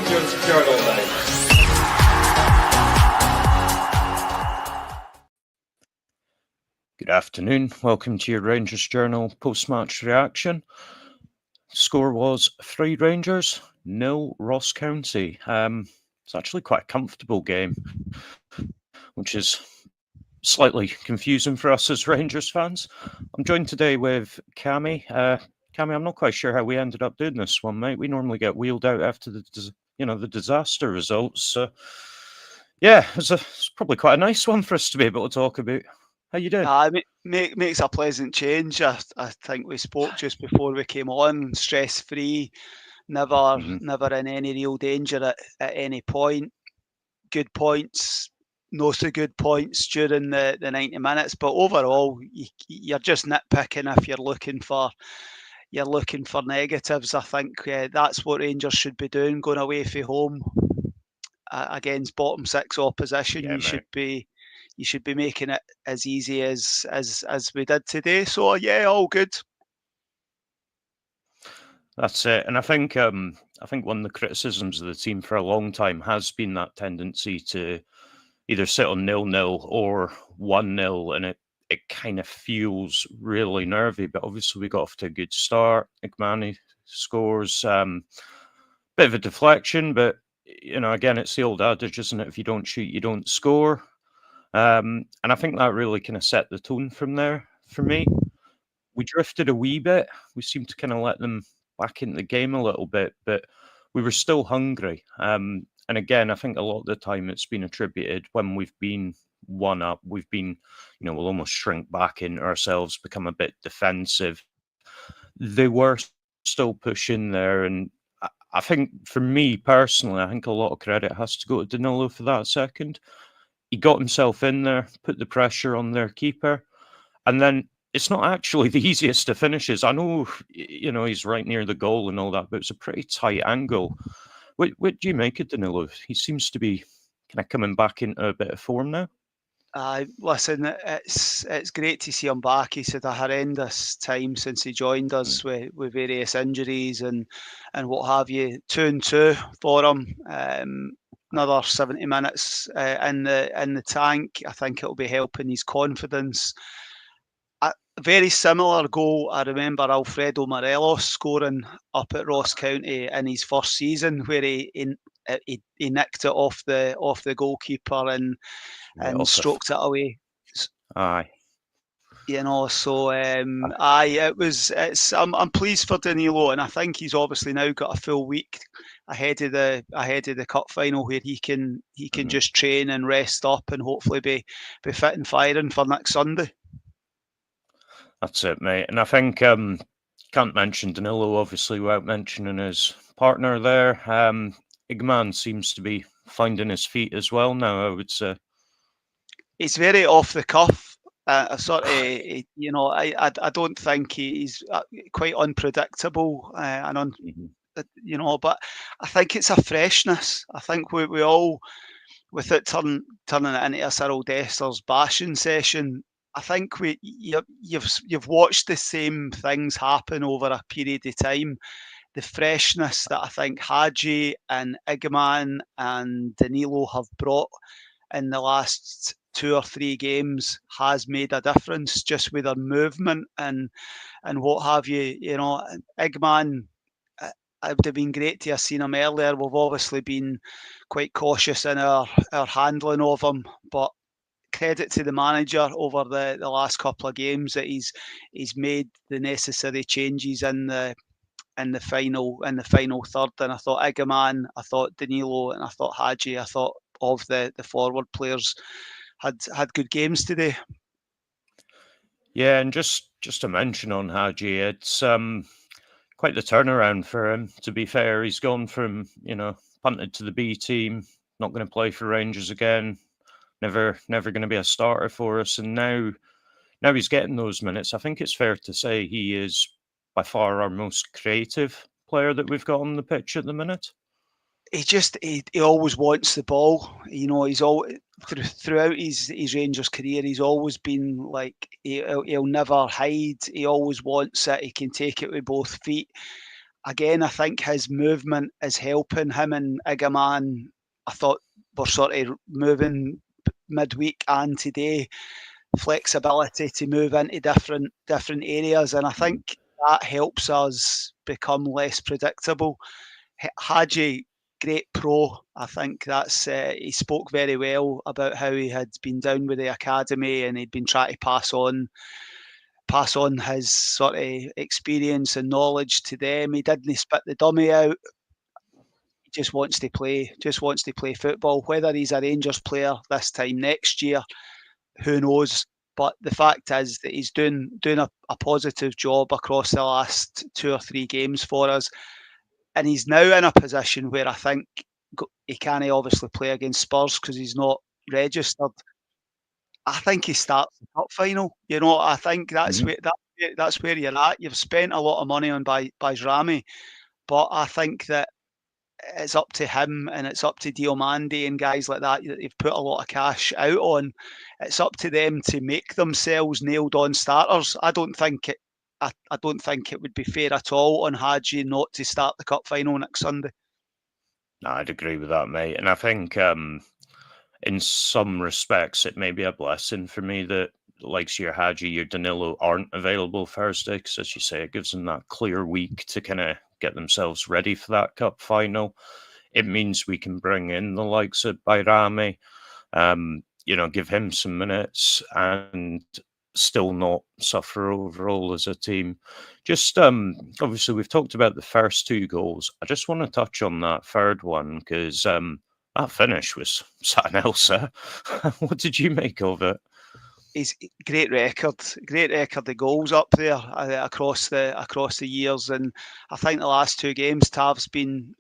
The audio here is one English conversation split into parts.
Rangers Journal now. Good afternoon. Welcome to your Rangers Journal post-match reaction. Score was 3 Rangers, 0 Ross County. It's actually quite a comfortable game, which is slightly confusing for us as Rangers fans. I'm joined today with Cammy. Cammy, I'm not quite sure how we ended up doing this one, mate. We normally get wheeled out after the disaster results. Yeah, it's probably quite a nice one for us to be able to talk about. How you doing? Makes a pleasant change. I think we spoke just before we came on. Stress-free, never in any real danger at any point. Good points, no so good points during the 90 minutes. But overall, you're just nitpicking if you're looking for negatives. I think that's what Rangers should be doing, going away from home against bottom 6 opposition. Yeah, you should be making it as easy as we did today. So yeah, all good. That's it. And I think one of the criticisms of the team for a long time has been that tendency to either sit on 0-0 or 1-0, and it kind of feels really nervy. But obviously we got off to a good start. Igmani scores, bit of a deflection, but again, it's the old adage, isn't it? If you don't shoot, you don't score. And I think that really kind of set the tone from there for me. We drifted a wee bit. We seemed to kind of let them back into the game a little bit, but we were still hungry. And again, I think a lot of the time it's been attributed when we've been one up, we've been, we'll almost shrink back into ourselves, become a bit defensive. They were still pushing there. And I think for me personally, I think a lot of credit has to go to Danilo for that second. He got himself in there, put the pressure on their keeper, and then it's not actually the easiest of finishes. I know, he's right near the goal and all that, but it's a pretty tight angle. What do you make of Danilo? He seems to be kind of coming back into a bit of form now. Listen, it's great to see him back. He's had a horrendous time since he joined us with various injuries and what have you. 2-2 for him. Another 70 minutes in the tank. I think it'll be helping his confidence. A very similar goal. I remember Alfredo Morelos scoring up at Ross County in his first season, where he nicked it off the goalkeeper and stroked it away. Aye. So I'm pleased for Danilo, and I think he's obviously now got a full week ahead of the cup final where he can just train and rest up and hopefully be fit and firing for next Sunday. That's it, mate. And I think can't mention Danilo obviously without mentioning his partner there. Igman seems to be finding his feet as well now, I would say. He's very off the cuff. I don't think he's quite unpredictable but I think it's a freshness. I think we all, with it turning it into a Cyril Dessers bashing session, I think you've watched the same things happen over a period of time. The freshness that I think Hagi and Igman and Danilo have brought in the last 2 or 3 games has made a difference, just with their movement and what have you. Igman, it would have been great to have seen him earlier. We've obviously been quite cautious in our handling of him, but credit to the manager over the last couple of games that he's made the necessary changes in the final third. And I thought Igman, I thought Danilo, and I thought Hagi, I thought of the forward players had good games today. Yeah, and just to mention on Hagi, it's quite the turnaround for him, to be fair. He's gone from, punted to the B team, not going to play for Rangers again, never going to be a starter for us. And now he's getting those minutes. I think it's fair to say he is by far our most creative player that we've got on the pitch at the minute. He always wants the ball. He's all throughout his Rangers career. He's always been like he'll never hide. He always wants it. He can take it with both feet. again, I think his movement is helping him and Igaman. I thought were sort of moving midweek and today, flexibility to move into different areas, and I think that helps us become less predictable. Hagi, great pro. I think that's he spoke very well about how he had been down with the academy and he'd been trying to pass on his sort of experience and knowledge to them. He didn't spit the dummy out. He just wants to play football. Whether he's a Rangers player this time next year, who knows? But the fact is that he's doing a positive job across the last 2 or 3 games for us. And he's now in a position where I think he can't obviously play against Spurs because he's not registered. I think he starts the cup final. I think that's where you're at. You've spent a lot of money on Bajrami, but I think that it's up to him and it's up to Diomande and guys like that you've put a lot of cash out on. It's up to them to make themselves nailed on starters. I don't think it would be fair at all on Hagi not to start the cup final next Sunday. No, I'd agree with that, mate. And I think in some respects it may be a blessing for me that like your Hagi, your Danilo aren't available Thursday, because as you say, it gives them that clear week to kind of get themselves ready for that cup final. It means we can bring in the likes of Bajrami, give him some minutes and still not suffer overall as a team. Just obviously we've talked about the first 2 goals. I just want to touch on that third one because that finish was something else. What did you make of it? He's great record of goals up there across the years, and I think the last 2 games Tav's been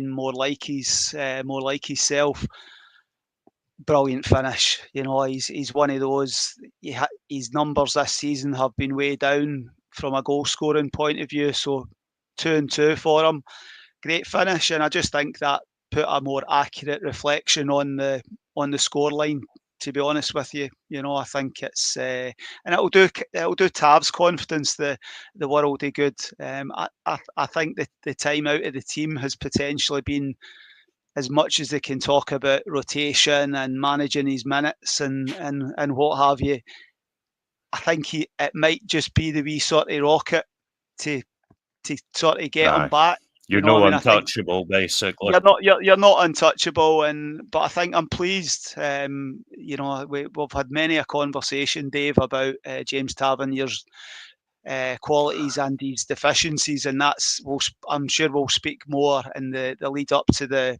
more like himself. Brilliant finish. He's one of those. His numbers this season have been way down from a goal scoring point of view. So 2-2 for him. Great finish, and I just think that put a more accurate reflection on the scoreline. To be honest with you, I think it's and it'll do Tav's confidence the world of good. I think the time out of the team has potentially been, as much as they can talk about rotation and managing his minutes and what have you, I think it might just be the wee sort of rocket to sort of get him back. You're untouchable, basically. You're not untouchable, but I think I'm pleased. We've had many a conversation, Dave, about James Tavernier's qualities and his deficiencies, and I'm sure we'll speak more in the lead up to the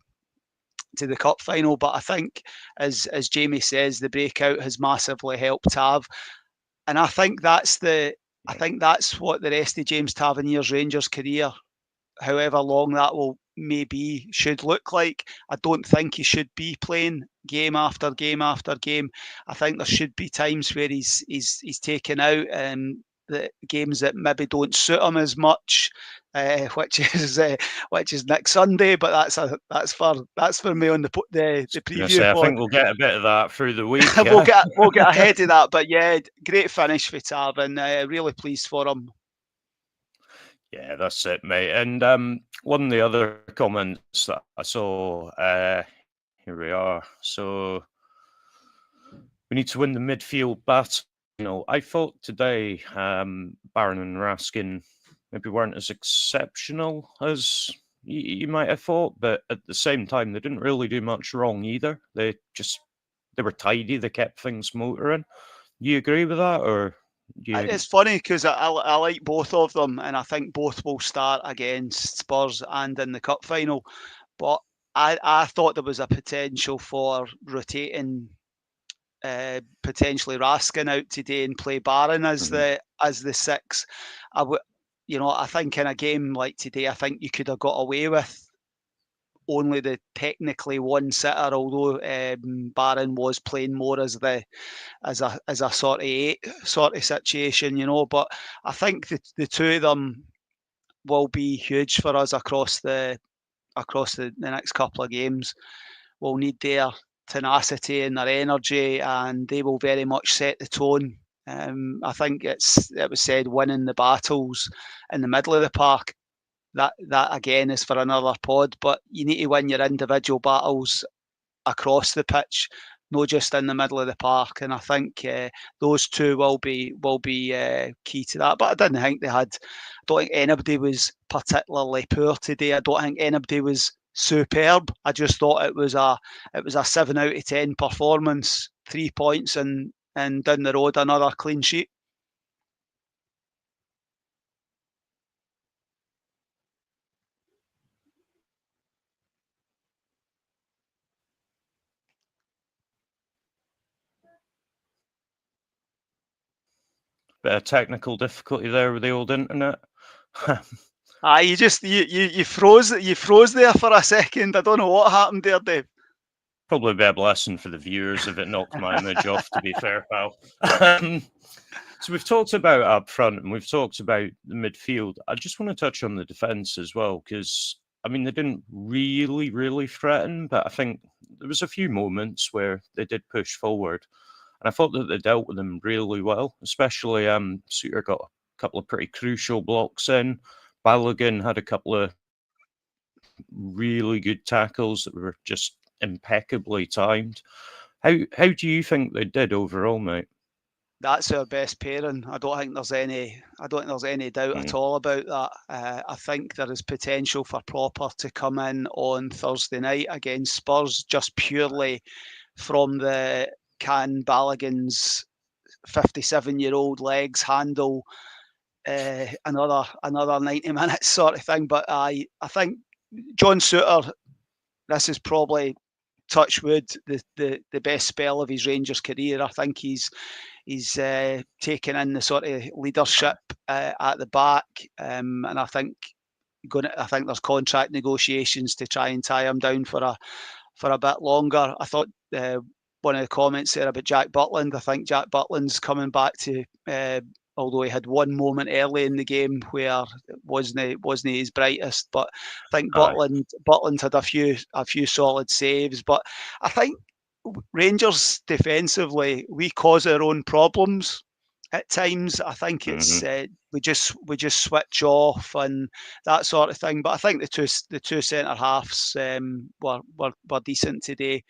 cup final. But I think, as Jamie says, the breakout has massively helped Tav, and I think that's what the rest of James Tavernier's Rangers career, however long that will maybe, should look like. I don't think he should be playing game after game after game. I think there should be times where he's taken out the games that maybe don't suit him as much, which is next Sunday. But that's for me on the preview. I think we'll get a bit of that through the week. we'll get ahead of that. But yeah, great finish for Tav, and really pleased for him. Yeah, that's it, mate. And one of the other comments that I saw, here we are. So we need to win the midfield battle. I thought today Barron and Raskin maybe weren't as exceptional as you might have thought, but at the same time, they didn't really do much wrong either. They were tidy. They kept things motoring. You agree with that, or? It's funny because I like both of them, and I think both will start against Spurs and in the cup final. But I thought there was a potential for rotating, potentially Raskin out today and play Barron as the 6. I think in a game like today, I think you could have got away with only the technically one sitter, although Barron was playing more as a sort of 8 sort of situation, But I think the 2 of them will be huge for us across the next couple of games. We'll need their tenacity and their energy, and they will very much set the tone. I think it was said winning the battles in the middle of the park that again is for another pod. But you need to win your individual battles across the pitch, not just in the middle of the park. And I think those two will be key to that. But I didn't think I don't think anybody was particularly poor today. I don't think anybody was superb. I just thought it was a 7 out of 10 performance, 3 points, and down the road another clean sheet. Bit of technical difficulty there with the old internet. You froze there for a second. I don't know what happened there, Dave. Probably a bit of a lesson for the viewers if it knocked my image off, to be fair, pal. So we've talked about up front and we've talked about the midfield. I just want to touch on the defence as well, because, I mean, they didn't really threaten, but I think there was a few moments where they did push forward. And I thought that they dealt with them really well, especially Suter got a couple of pretty crucial blocks in. Balogun had a couple of really good tackles that were just impeccably timed. How do you think they did overall, mate? That's our best pairing. I don't think there's any doubt at all about that. I think there is potential for Pröpper to come in on Thursday night against Spurs, just purely from the can Balogun's 57-year-old legs handle another 90 minutes sort of thing. But I think John Souttar, this is probably, touch wood, the best spell of his Rangers career. I think he's taken in the sort of leadership at the back, and I think there's contract negotiations to try and tie him down for a bit longer. I thought one of the comments there about Jack Butland. I think Jack Butland's coming back to. Although he had one moment early in the game where it wasn't his brightest, but I think Butland had a few solid saves. But I think Rangers defensively, we cause our own problems at times. I think it's we just switch off and that sort of thing. But I think the two centre halves were decent today,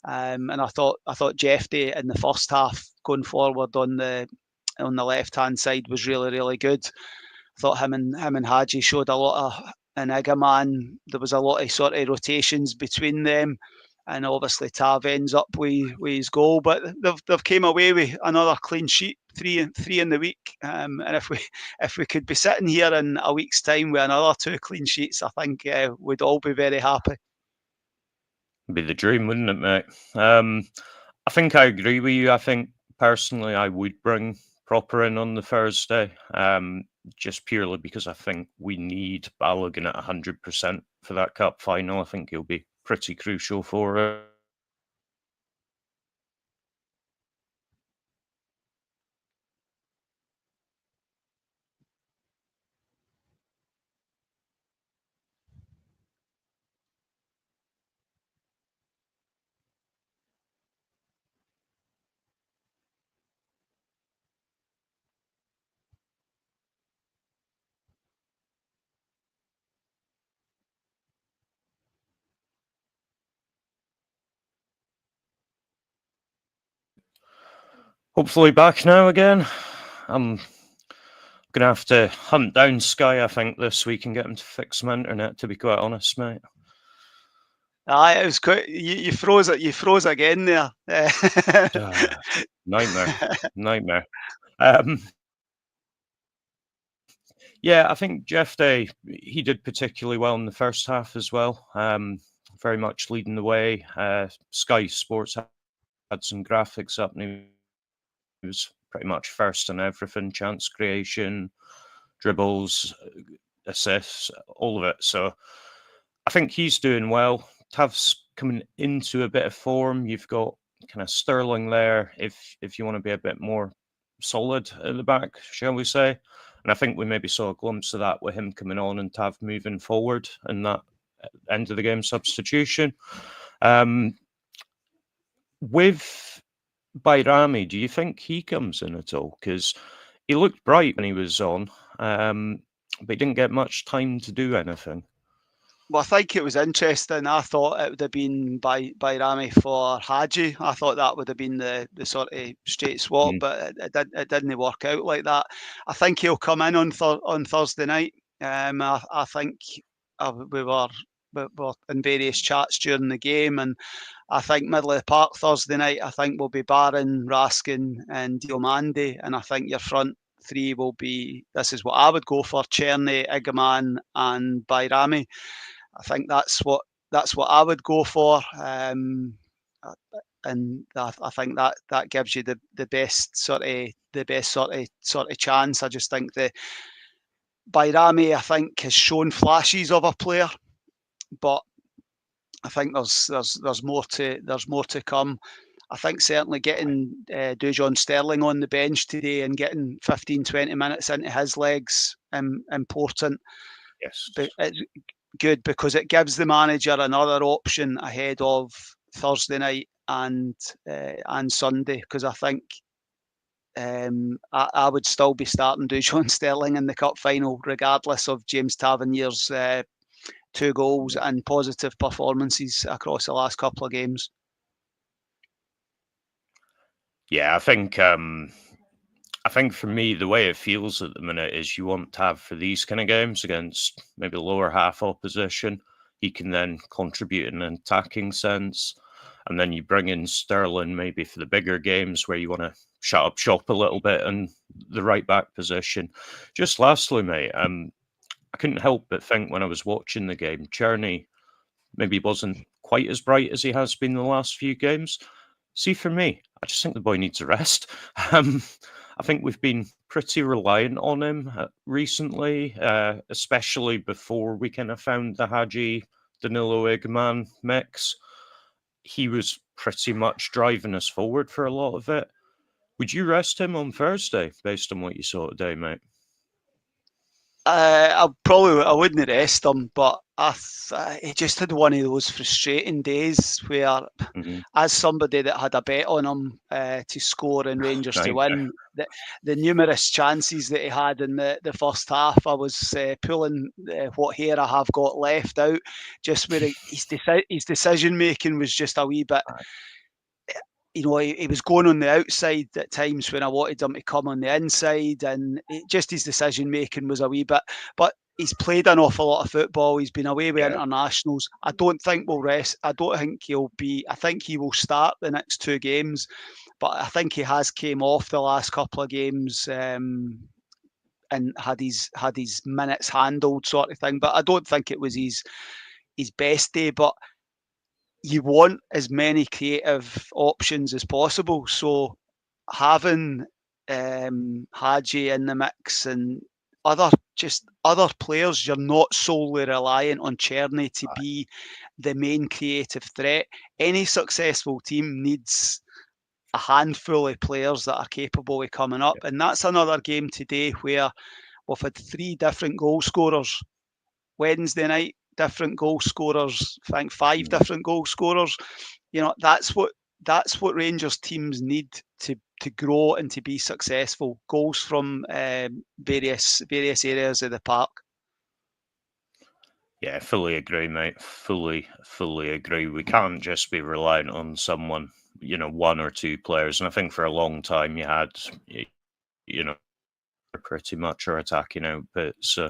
and I thought Jeffrey in the first half going forward on the left hand side was really good. I thought him and Hadji showed a lot of Iniga man. There was a lot of sort of rotations between them. And obviously Tav ends up with his goal, but they've came away with another clean sheet, three in the week. And if we could be sitting here in a week's time with another 2 clean sheets, I think we'd all be very happy. It'd be the dream, wouldn't it, mate? I think I agree with you. I think personally I would bring Pröpper in on the Thursday, just purely because I think we need Balogun at 100% for that cup final. I think he'll be pretty crucial for it. Hopefully back now again. I'm going to have to hunt down Sky, I think, this week and get him to fix my internet, to be quite honest, mate. It was quite. You froze it. You froze again there. Nightmare. Yeah, I think Jeff Day, he did particularly well in the first half as well. Very much leading the way. Sky Sports had some graphics up, and he was pretty much first on everything: chance creation, dribbles, assists, all of it. So I think he's doing well. Tav's coming into a bit of form. You've got kind of Sterling there if you want to be a bit more solid at the back, shall we say. And I think we maybe saw a glimpse of that with him coming on and Tav moving forward in that end of the game substitution. With Bayrami, do you think he comes in at all? Because he looked bright when he was on. but he didn't get much time to do anything. Well, I think it was interesting. I thought it would have been by Rami for Hagi. I thought that would have been the sort of straight swap, but it didn't work out like that. I think he'll come in on Thursday night. I think we were in various chats during the game, and I think middle of the park Thursday night, I think will be Barron, Raskin, and Diomande, and I think your front three will be. This is what I would go for: Cherny, Igaman, and Bayrami. I think that's what I would go for, and I think that gives you the best sort of chance. I just think that Bayrami, I think, has shown flashes of a player, but I think there's more to come. I think certainly getting Dujon Sterling on the bench today and getting 15-20 minutes into his legs important. Yes. It's good because it gives the manager another option ahead of Thursday night and Sunday, because I think I would still be starting Dujon Sterling in the cup final regardless of James Tavernier's 2 goals and positive performances across the last couple of games. Yeah, I think for me, the way it feels at the minute is you want to have for these kind of games against maybe lower half opposition, he can then contribute in an attacking sense. And then you bring in Sterling maybe for the bigger games where you want to shut up shop a little bit in the right back position. Just lastly, mate, I couldn't help but think when I was watching the game, Cherny maybe wasn't quite as bright as he has been in the last few games. See, for me, I just think the boy needs a rest. I think we've been pretty reliant on him recently, especially before we kind of found the Hagi, Danilo, Igman mix. He was pretty much driving us forward for a lot of it. Would you rest him on Thursday based on what you saw today, mate? I wouldn't rest him, but he just had one of those frustrating days where, as somebody that had a bet on him to score and Rangers to win, the numerous chances that he had in the first half, I was pulling what hair I have got left out, just where his decision making was just a wee bit. You know, he was going on the outside at times when I wanted him to come on the inside, and just his decision making was a wee bit. But he's played an awful lot of football. He's been away with internationals. I don't think we'll rest. I don't think he'll be. I think he will start the next 2 games, but I think he has came off the last couple of games and had his minutes handled, sort of thing. But I don't think it was his best day. But you want as many creative options as possible. So having Hagi in the mix and other players, you're not solely reliant on Cherny to be the main creative threat. Any successful team needs a handful of players that are capable of coming up. And that's another game today where we've had 3 different goal scorers. Wednesday night, different goal scorers. I think 5 different goal scorers. You know, that's what Rangers teams need to grow and to be successful. Goals from various areas of the park. Yeah, fully agree, mate. Fully agree. We can't just be reliant on someone, 1 or 2 players. And I think for a long time you had, pretty much our attacking output. So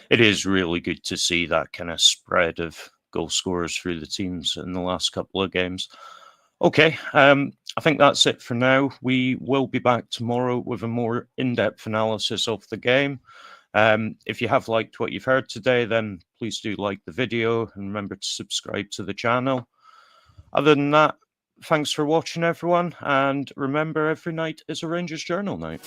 it is really good to see that kind of spread of goal scorers through the teams in the last couple of games. Okay, I think that's it for now. We will be back tomorrow with a more in-depth analysis of the game. If you have liked what you've heard today, then please do like the video and remember to subscribe to the channel. Other than that, thanks for watching, everyone. And remember, every night is a Rangers Journal night.